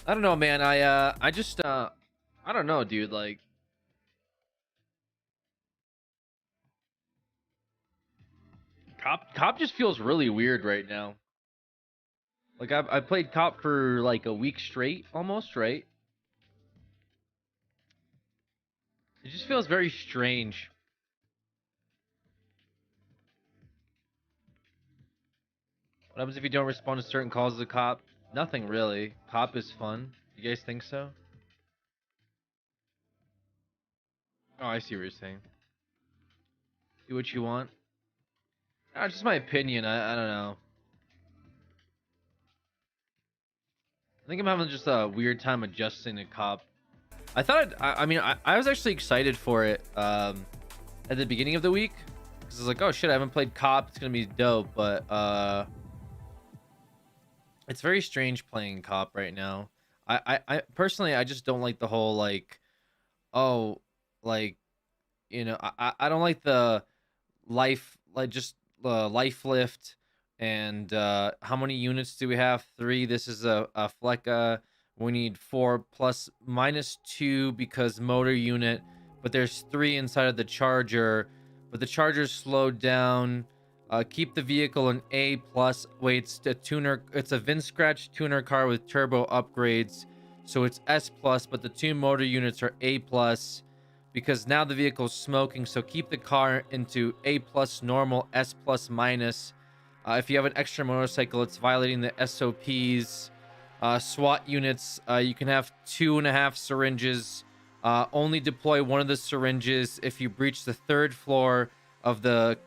I don't know, man. I just I don't know, dude. Like cop just feels really weird right now. Like I played cop for like a week straight, almost, right? It just feels very strange. What happens if you don't respond to certain calls of the cop? Nothing really. Cop is fun. You guys think so? Oh, I see what you're saying. Do what you want. It's just my opinion. I don't know. I think I'm having just a weird time adjusting to cop. I thought I mean I was actually excited for it at the beginning of the week because I was like, oh shit, I haven't played cop. It's gonna be dope, but it's very strange playing cop right now. I personally I just don't like the whole like, oh, like, I don't like the life, like just the life lift and how many units do we have? Three. This is a fleca. We need four plus minus two because motor unit, but there's three inside of the charger, but the charger's slowed down. Keep the vehicle an A plus. Wait, it's a tuner, it's a VIN scratch tuner car with turbo upgrades, so it's S plus, but the two motor units are A plus because now the vehicle's smoking. So keep the car into A plus normal, S plus minus. If you have an extra motorcycle, it's violating the SOPs. SWAT units, you can have 2.5 syringes. Only deploy one of the syringes if you breach the third floor of the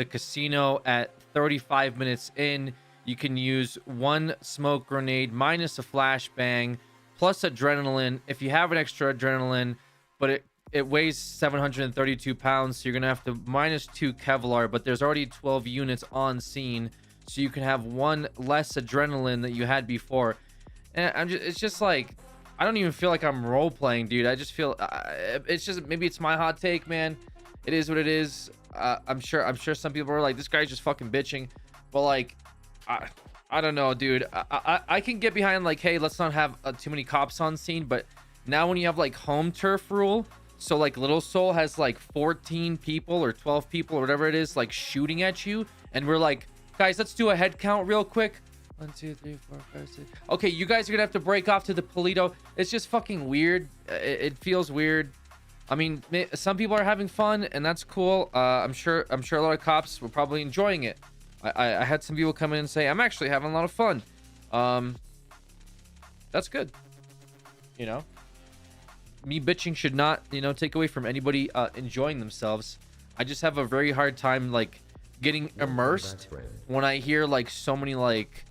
casino at 35 minutes in. You can use one smoke grenade minus a flashbang plus adrenaline if you have an extra adrenaline, but it weighs 732 pounds, so you're gonna have to minus 2 Kevlar, but there's already 12 units on scene, so you can have one less adrenaline that you had before. And it's just like, I don't even feel like I'm role playing, dude. I just feel it's just, maybe it's my hot take, man. It is what it is. I'm sure some people are like, this guy's just fucking bitching, but like, I don't know, dude. I can get behind like, hey, let's not have too many cops on scene, but now when you have like home turf rule, so like Little Soul has like 14 people or 12 people or whatever it is, like shooting at you, and we're like, guys, let's do a head count real quick. 1, 2, 3, 4, 5, 6. Okay, you guys are gonna have to break off to the Polito. It's just fucking weird. It feels weird. I mean, some people are having fun, and that's cool. I'm sure a lot of cops were probably enjoying it. I had some people come in and say, I'm actually having a lot of fun. That's good. You know, me bitching should not, take away from anybody enjoying themselves. I just have a very hard time like getting immersed when I hear like so many like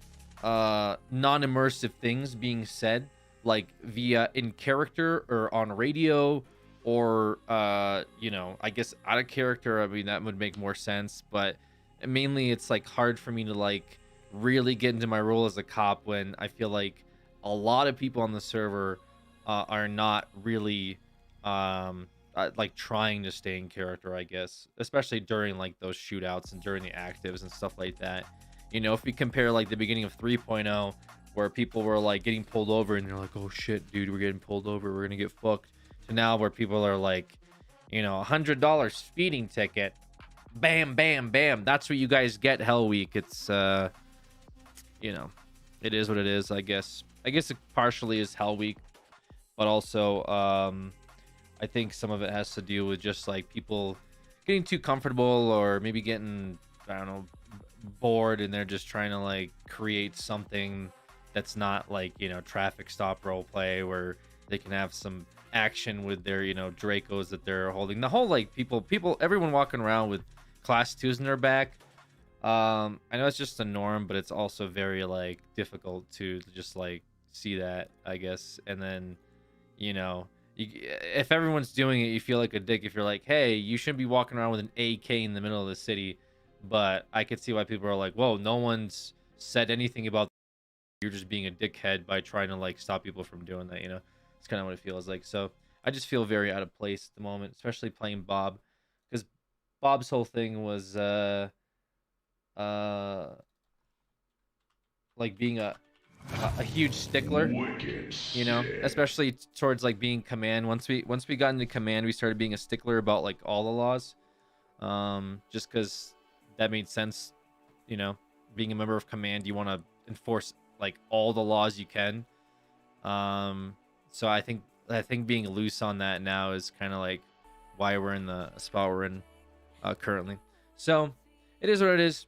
non-immersive things being said, like via in character or on radio, or I guess out of character. I mean, that would make more sense, but mainly it's like hard for me to like really get into my role as a cop when I feel like a lot of people on the server are not really like trying to stay in character, I guess, especially during like those shootouts and during the actives and stuff like that. If we compare like the beginning of 3.0, where people were like getting pulled over and they're like, oh shit, dude, we're getting pulled over, we're gonna get fucked, to now where people are like, $100 speeding ticket, bam bam bam, that's what you guys get hell week. It's it is what it is. I guess it partially is hell week, but also I think some of it has to do with just like people getting too comfortable, or maybe getting, I don't know, bored, and they're just trying to like create something that's not like, traffic stop role play where they can have some action with their, Dracos that they're holding. The whole like everyone walking around with class 2s in their back. I know it's just a norm, but it's also very like difficult to just like see that, I guess. And then, if everyone's doing it, you feel like a dick if you're like, hey, you shouldn't be walking around with an AK in the middle of the city. But I could see why people are like, whoa, no one's said anything about, you're just being a dickhead by trying to like stop people from doing that. It's kind of what it feels like. So I just feel very out of place at the moment, especially playing Bob, because Bob's whole thing was uh like being a a huge stickler, Wicked you know, sick. especially towards like being command. Once we got into command, we started being a stickler about like all the laws, just because that made sense. You know, being a member of command, you want to enforce like all the laws you can. um so I think being loose on that now is kind of like why we're in the spot we're in currently. So it is what it is.